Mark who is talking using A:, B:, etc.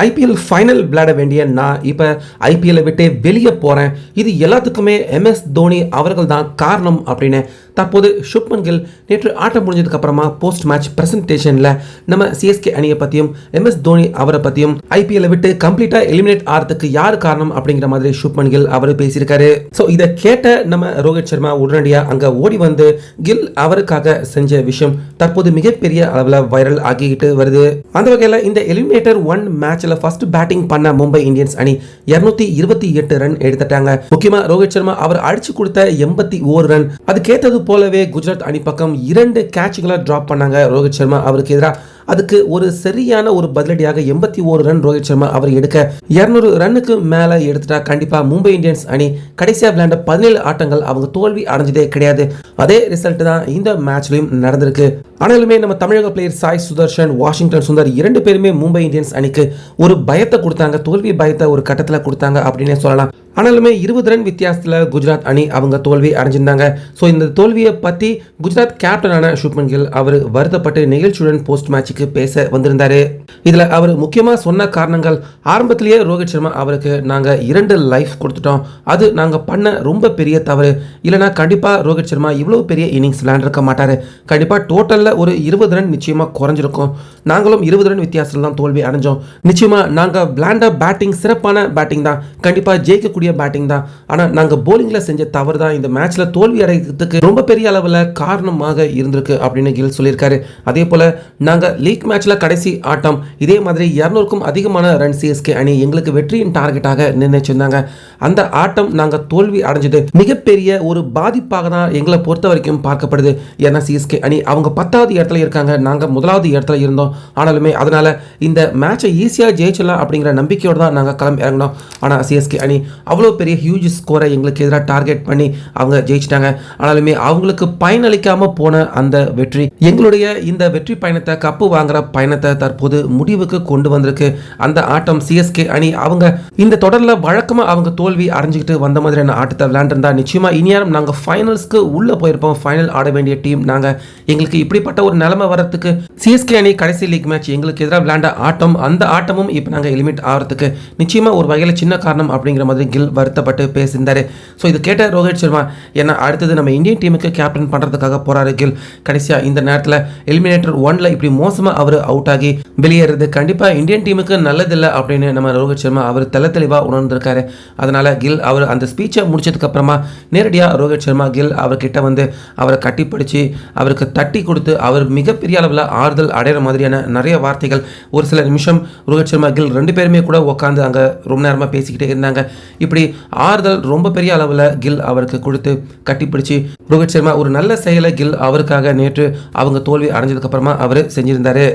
A: IPL final விளையாட வேண்டிய நான் இப்போ ஐபிஎல்லை விட்டு வெளியே போகிறேன், இது எல்லாத்துக்குமே MS தோனி அவர்கள் தான் காரணம் அப்படின்னு தற்போது சுப்மன் கில் நேற்று ஆட்டம் முடிஞ்சதுக்கு அப்புறமா போஸ்ட் மேட்ச் பிரசன்டேஷனில் நம்ம சிஎஸ்கே அணியை பற்றியும் MS தோனி அவரை பற்றியும் ஐபிஎல்லை விட்டு கம்ப்ளீட்டாக எலிமினேட் ஆகிறதுக்கு யார் காரணம் அப்படிங்கிற மாதிரி சுப்மன் கில் அவர் பேசியிருக்காரு. ஸோ இதை கேட்ட நம்ம ரோஹித் சர்மா உடனடியாக அங்கே ஓடி வந்து கில் அவருக்காக செஞ்ச விஷயம் தற்போது மிகப்பெரிய அளவில் வைரல் ஆகிக்கிட்டு வருது. அந்த வகையில் இந்த எலிமினேட்டர் 1 மேட்ச்ல ஃபர்ஸ்ட் பேட்டிங் பண்ண மும்பை இந்தியன்ஸ் அணி 228 ரன் எடுத்துட்டாங்க. முக்கியமா ரோஹித் சர்மா அவர் அடிச்சு கொடுத்த 81 ரன், அது கேட்டது போலவே குஜராத் அணி பக்கம் 2 கேட்ச்களை டிராப் பண்ணாங்க ரோஹித் சர்மா அவருக்கு எதிராக. அதுக்கு ஒரு சரியான ஒரு பதிலடியாக 81 ரன் ரோஹித் சர்மா அவர் எடுக்க 200 ரன்னுக்கு மேல எடுத்துட்டா கண்டிப்பா மும்பை இந்தியன்ஸ் அணி கடைசியா விளையாண்ட 17 ஆட்டங்கள் அவங்க தோல்வி அடைஞ்சதே கிடையாது. அதே ரிசல்ட் தான் இந்த மேட்ச்லயும் நடந்திருக்கு. ஆனாலுமே நம்ம தமிழக பிளேயர் சாய் சுதர்ஷன், வாஷிங்டன் சுந்தர் 2 பேருமே மும்பை இந்தியன்ஸ் அணிக்கு ஒரு பயத்தை கொடுத்தாங்க, தோல்வி பயத்தை ஒரு கட்டத்தில் கொடுத்தாங்க அப்படின்னே சொல்லலாம். ஆனாலுமே 20 ரன் வித்தியாசத்தில் குஜராத் அணி அவங்க தோல்வி அடைஞ்சிருந்தாங்க. ஸோ இந்த தோல்வியை பற்றி குஜராத் கேப்டனான சுப்மன் கில் அவர் வருத்தப்பட்டு நிகழ்ச்சியுடன் போஸ்ட் மேட்சுக்கு பேச வந்திருந்தாரு. இதில் அவர் முக்கியமாக சொன்ன காரணங்கள், ஆரம்பத்திலேயே ரோஹித் சர்மா அவருக்கு நாங்கள் 2 லைஃப் கொடுத்துட்டோம், அது நாங்கள் பண்ண ரொம்ப பெரிய தவறு. இல்லைனா கண்டிப்பாக ரோஹித் சர்மா இவ்வளோ பெரிய இன்னிங்ஸ் விளையாண்டுருக்க மாட்டார். கண்டிப்பாக டோட்டலில் ஒரு 20 ரன் நிச்சயமாக குறைஞ்சிருக்கும். நாங்களும் 20 ரன் வித்தியாசத்தில் தான் தோல்வி அடைஞ்சோம். நிச்சயமாக நாங்கள் விளையாண்ட பேட்டிங் சிறப்பான பேட்டிங் தான், கண்டிப்பாக ஜெயிக்கக்கூடிய பேட்டிங் தான். ஆனால் நாங்கள் போலிங்ல செஞ்ச தவறு தான் இந்த மேட்ச்ல தோல்வி அடைகிறதுக்கு ரொம்ப பெரிய அளவில் காரணமாக இருந்திருக்கு அப்படின்னு கில் சொல்லியிருக்காரு. அதே போல நாங்கள் லீக் மேட்ச்ல கடைசி ஆட்டம் இதே மாதிரி 200க்கும் அதிகமான ரன் சிஎஸ்கே அணி எங்களுக்கு வெற்றியின் டார்கெட்டாக நிர்ணயிச்சிருந்தாங்க. அந்த ஆட்டம் நாங்கள் தோல்வி அடைஞ்சது மிகப்பெரிய ஒரு பாதிப்பாக தான் எங்களை பொறுத்த வரைக்கும் பார்க்கப்படுது. ஏன்னா சிஎஸ்கே அணி அவங்க 10வது இடத்துல இருக்காங்க, நாங்கள் 1வது இடத்துல இருந்தோம். ஆனாலுமே அதனால இந்த மேட்சை ஈஸியாக ஜெயிச்சிடலாம் அப்படிங்கிற நம்பிக்கையோடு தான் நாங்கள் கிளம்பி இறங்கினோம். ஆனால் சிஎஸ்கே அணி அவ்வளோ பெரிய ஹியூஜ் ஸ்கோரை எங்களுக்கு எதிராக டார்கெட் பண்ணி அவங்க ஜெயிச்சிட்டாங்க. ஆனாலுமே அவங்களுக்கு பயனளிக்காம போன அந்த வெற்றி எங்களுடைய இந்த வெற்றி பயணத்தை, கப்பு வாங்குற பயணத்தை தற்போது முடிவுக்கு கொண்டு வந்திருக்கு. அந்த ஆட்டம் சிஎஸ்கே அணி அவங்க இந்த தொடரில் வழக்கமாக அவங்க தோல்வி அடைஞ்சிக்கிட்டு வந்த மாதிரியான ஆட்டத்தை விளையாண்டுருந்தா நிச்சயமா இனியாரும் நாங்கள் ஃபைனல்ஸ்க்கு உள்ள போயிருப்போம். ஃபைனல் ஆட வேண்டிய டீம் நாங்கள். எங்களுக்கு இப்படிப்பட்ட ஒரு நிலைமை வரத்துக்கு சிஎஸ்கே அணி கடைசி லீக் மேட்ச் எங்களுக்கு எதிராக விளையாண்ட ஆட்டம், அந்த ஆட்டமும் இப்போ நாங்கள் எலிமினேட் ஆகிறதுக்கு நிச்சயமா ஒரு வகையில் சின்ன காரணம் அப்படிங்கிற மாதிரி கில் வருத்தப்பட்டு பேசியிருந்தாரு. ஸோ இது கேட்ட ரோஹித் சர்மா ஏன்னா அடுத்தது நம்ம இந்தியன் டீமுக்கு கேப்டன் பண்ணுறதுக்காக போறாரு கில். கடைசியாக இந்த நேரத்தில் எலிமினேட்டர் 1ல இப்படி மோசமாக அவர் அவுட் ஆகி வெளியேறது கண்டிப்பாக இந்தியன் டீமுக்கு நல்லதில்லை அப்படின்னு நம்ம ரோஹித் சர்மா அவர் தெளிவாக உணர்ந்திருக்காரு. அதனால கில் அவர் அந்த ஸ்பீச்சை முடிச்சதுக்கு அப்புறமா நேரடியாக ரோஹித் சர்மா கில் அவர்கிட்ட வந்து அவரை கட்டிப்பிடிச்சு அவருக்கு தட்டி கொடுத்து அவர் மிகப்பெரிய அளவில் ஆறுதல் அடைகிற மாதிரியான நிறைய வார்த்தைகள் ஒரு சில நிமிஷம் ரோஹித் சர்மா கில் 2 பேருமே கூட உட்காந்து அங்கே ரொம்ப நேரமாக பேசிக்கிட்டே இருந்தாங்க. இப்படி ஆறுதல் ரொம்ப பெரிய அளவில் கில் அவருக்கு கொடுத்து கட்டிப்பிடிச்சு ரோஹித் சர்மா ஒரு நல்ல செயலை கில் அவருக்காக நேற்று அவங்க தோல்வி அடைஞ்சதுக்கு அப்புறமா அவர் செஞ்சிருந்தாரு.